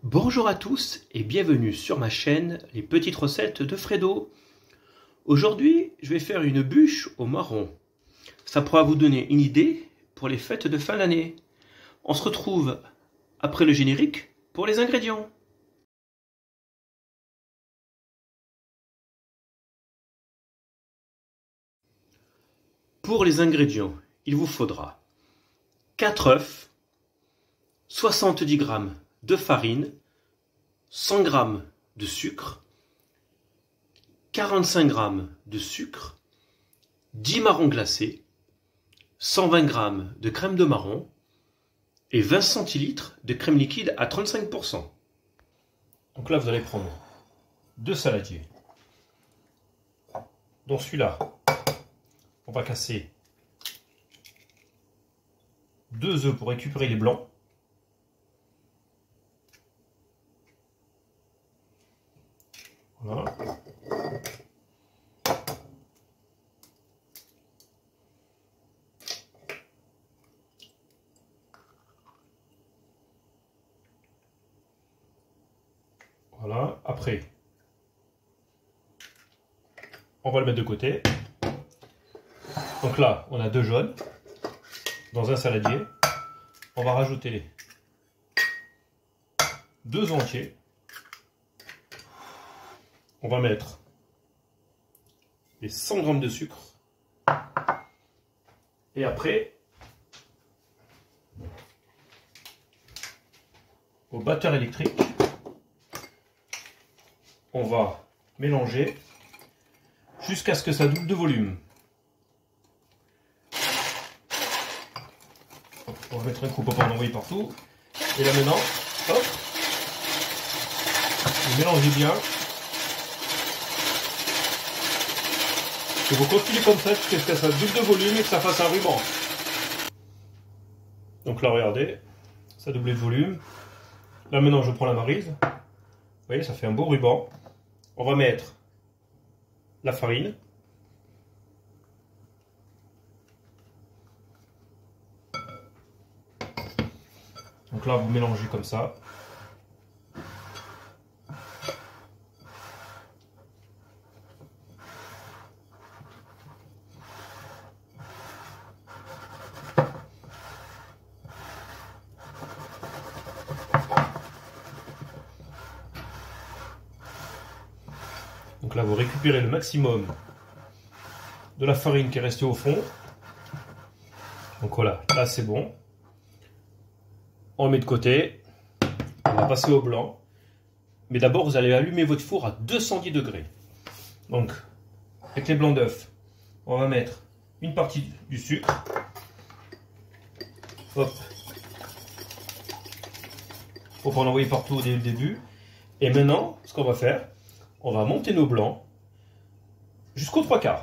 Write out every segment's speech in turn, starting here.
Bonjour à tous et bienvenue sur ma chaîne Les Petites Recettes de Fredo. Aujourd'hui, je vais faire une bûche au marron. Ça pourra vous donner une idée pour les fêtes de fin d'année. On se retrouve après le générique pour les ingrédients. Pour les ingrédients, il vous faudra 4 œufs, 70 g de farine, 100 g de sucre, 45 g de sucre, 10 marrons glacés, 120 g de crème de marron et 20 centilitres de crème liquide à 35%. Donc là, vous allez prendre 2 saladiers. Dans celui-là, on va casser 2 œufs pour récupérer les blancs. Voilà. Voilà. Après, on va le mettre de côté. Donc là, on a 2 jaunes dans un saladier. On va rajouter 2 entiers. On va mettre les 100 g de sucre. Et après, au batteur électrique, on va mélanger jusqu'à ce que ça double de volume. On va mettre un coup pour pas en envoyer partout. Et là maintenant, hop, vous mélangez bien. Et vous continuez comme ça jusqu'à ce que ça double de volume et que ça fasse un ruban. Donc là, regardez, ça double de volume. Là maintenant, je prends la maryse. Vous voyez, ça fait un beau ruban. On va mettre la farine. Donc là, vous mélangez comme ça. Donc là, vous récupérez le maximum de la farine qui est restée au fond. Donc voilà, là c'est bon. On le met de côté. On va passer au blanc. Mais d'abord, vous allez allumer votre four à 210 degrés. Donc, avec les blancs d'œufs, on va mettre une partie du sucre. Hop. Faut pas en envoyer partout dès le début. Et maintenant, ce qu'on va faire, on va monter nos blancs jusqu'aux 3/4.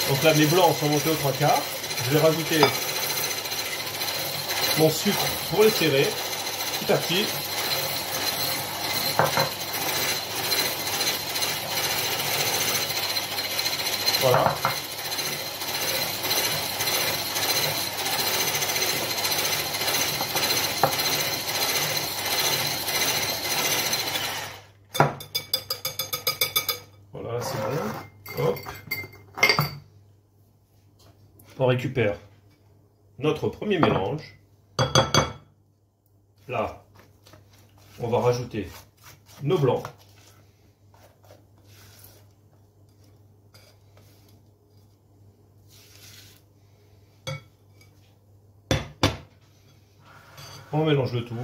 Donc là, mes blancs sont montés aux 3/4. Je vais rajouter mon sucre pour les serrer petit à petit. Voilà. Voilà, c'est bon. Hop. On récupère notre premier mélange. Là, on va rajouter nos blancs. On mélange le tout.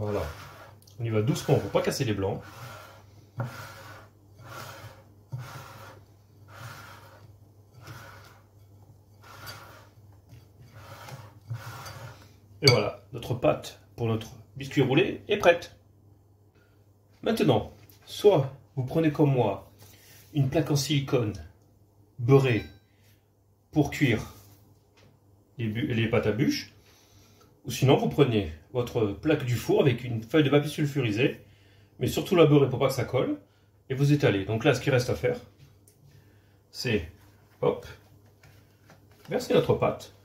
Voilà. On y va doucement pour ne pas casser les blancs. Et voilà, notre pâte pour notre biscuit roulé est prête. Maintenant, soit vous prenez comme moi une plaque en silicone beurrée pour cuire les pâtes à bûche. Ou sinon, vous prenez votre plaque du four avec une feuille de papier sulfurisé, mais surtout la beurre pour pas que ça colle, et vous étalez. Donc là, ce qui reste à faire, c'est, hop, verser notre pâte.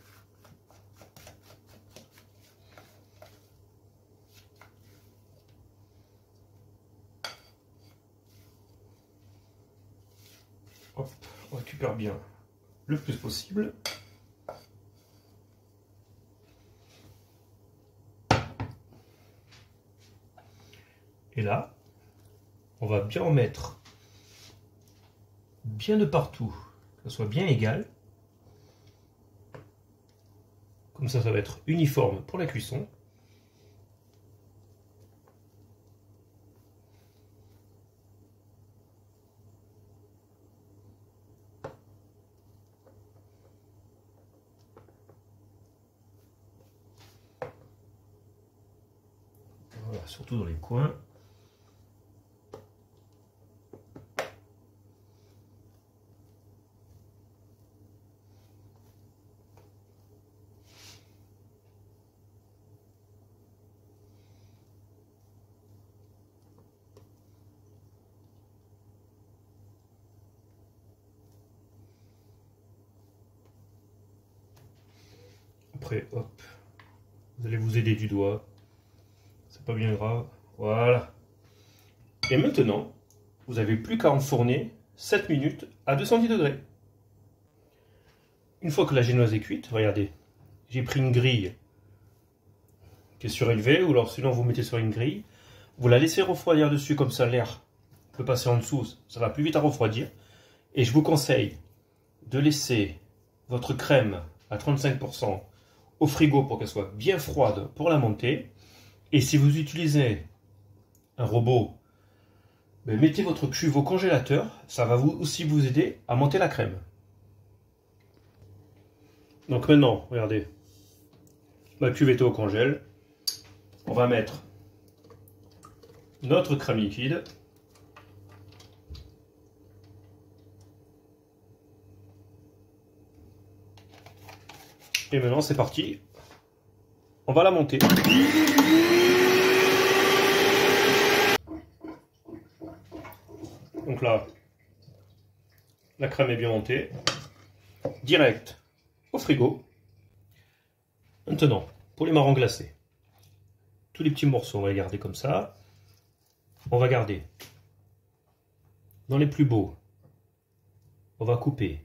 Hop, on récupère bien le plus possible. Et là, on va bien en mettre bien de partout, que ce soit bien égal. Comme ça va être uniforme pour la cuisson. Voilà, surtout dans les coins. Après, hop, vous allez vous aider du doigt. C'est pas bien grave. Voilà. Et maintenant, vous n'avez plus qu'à enfourner 7 minutes à 210 degrés. Une fois que la génoise est cuite, regardez, j'ai pris une grille qui est surélevée, ou alors sinon vous mettez sur une grille, vous la laissez refroidir dessus, comme ça l'air peut passer en dessous, ça va plus vite à refroidir. Et je vous conseille de laisser votre crème à 35% au frigo pour qu'elle soit bien froide pour la monter. Et si vous utilisez un robot, mettez votre cuve au congélateur, ça va aussi vous aider à monter la crème. Donc maintenant, regardez, ma cuve est au congèle. On va mettre notre crème liquide. Et maintenant c'est parti. On va la monter. Donc là, la crème est bien montée. Direct au frigo. Maintenant, pour les marrons glacés, tous les petits morceaux, on va les garder comme ça. On va garder dans les plus beaux, on va couper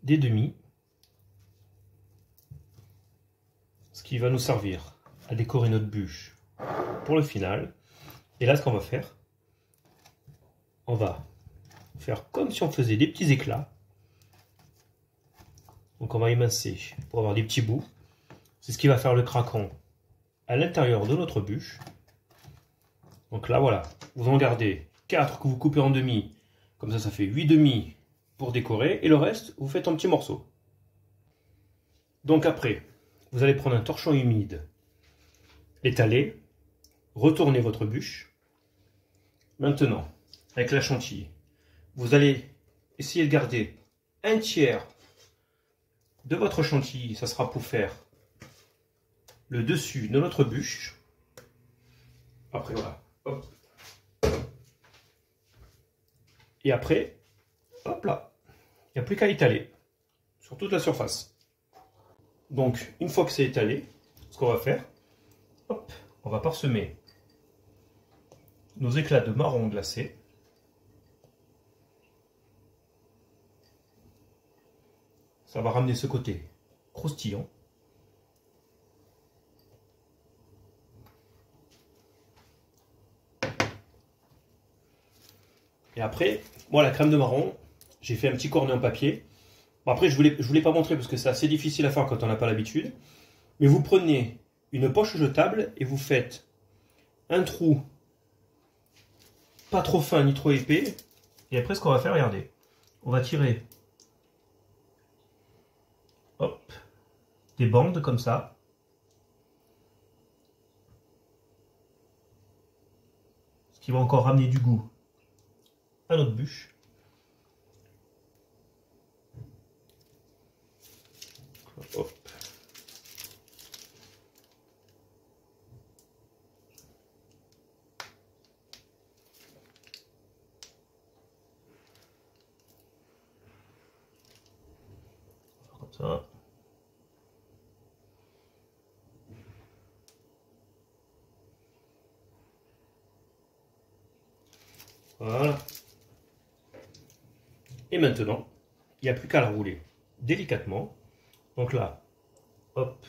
des demi, ce qui va nous servir à décorer notre bûche pour le final. Et là, ce qu'on va faire, on va faire comme si on faisait des petits éclats. Donc on va émincer pour avoir des petits bouts. C'est ce qui va faire le craquant à l'intérieur de notre bûche. Donc là, voilà, vous en gardez 4 que vous coupez en demi. Comme ça fait 8 demi pour décorer. Et le reste, vous faites en petits morceaux. Donc après, vous allez prendre un torchon humide, étaler, retourner votre bûche. Maintenant, avec la chantilly, vous allez essayer de garder un tiers de votre chantilly. Ça sera pour faire le dessus de notre bûche. Après, voilà. Hop. Et après, hop là. Il n'y a plus qu'à étaler sur toute la surface. Donc, une fois que c'est étalé, ce qu'on va faire, hop, on va parsemer nos éclats de marron glacé. Ça va ramener ce côté croustillant. Et après, moi la crème de marron, j'ai fait un petit cornet en papier. Bon, après, je voulais pas montrer parce que c'est assez difficile à faire quand on n'a pas l'habitude. Mais vous prenez une poche jetable et vous faites un trou pas trop fin ni trop épais. Et après, ce qu'on va faire, regardez, on va tirer, hop, des bandes comme ça. Ce qui va encore ramener du goût à notre bûche. ça. Voilà. Et maintenant, il n'y a plus qu'à la rouler délicatement. Donc là, hop.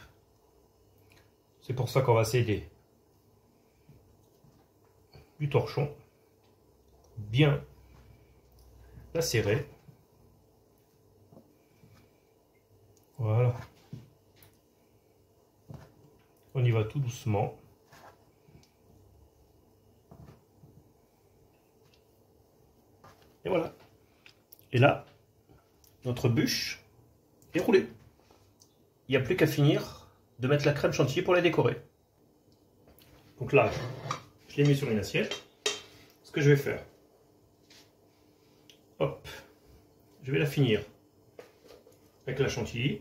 C'est pour ça qu'on va s'aider du torchon. Bien la serrer. Voilà. On y va tout doucement. Et voilà. Et là, notre bûche est roulée. Il n'y a plus qu'à finir de mettre la crème chantilly pour la décorer. Donc là, je l'ai mis sur une assiette. Ce que je vais faire, hop, je vais la finir avec la chantilly.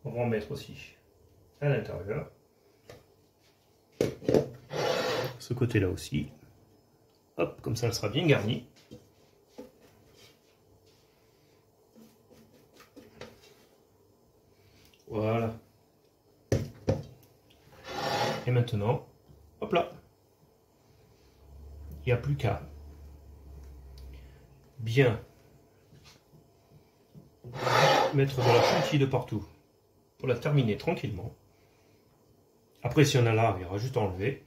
On va en mettre aussi à l'intérieur. Ce côté-là aussi. Hop, comme ça, elle sera bien garnie. Voilà. Et maintenant, hop là. Il n'y a plus qu'à bien mettre de la chantilly de partout pour la terminer tranquillement. Après, si on a là, il y aura juste à enlever.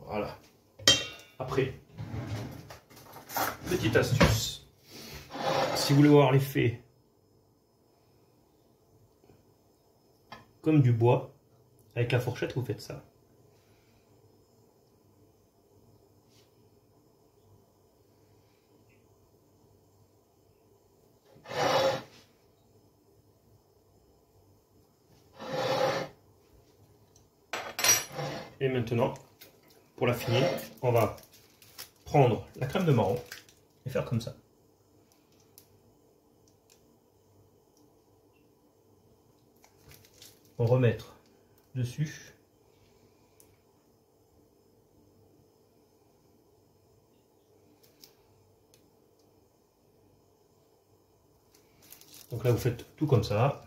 Voilà. Après, petite astuce, si vous voulez voir l'effet comme du bois, avec la fourchette, vous faites ça. Et maintenant, pour la finir, on va prendre la crème de marron et faire comme ça. On remettre dessus. Donc là, vous faites tout comme ça.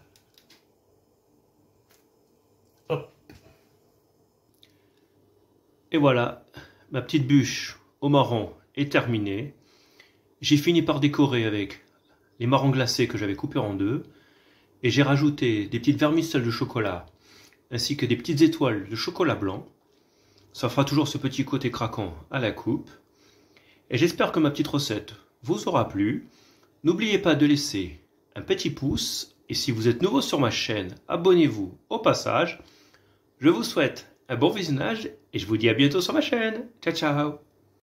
Hop. Et voilà, ma petite bûche au marron est terminée. J'ai fini par décorer avec les marrons glacés que j'avais coupés en deux. Et j'ai rajouté des petites vermicelles de chocolat, ainsi que des petites étoiles de chocolat blanc. Ça fera toujours ce petit côté craquant à la coupe. Et j'espère que ma petite recette vous aura plu. N'oubliez pas de laisser un petit pouce. Et si vous êtes nouveau sur ma chaîne, abonnez-vous au passage. Je vous souhaite un bon visionnage et je vous dis à bientôt sur ma chaîne. Ciao, ciao!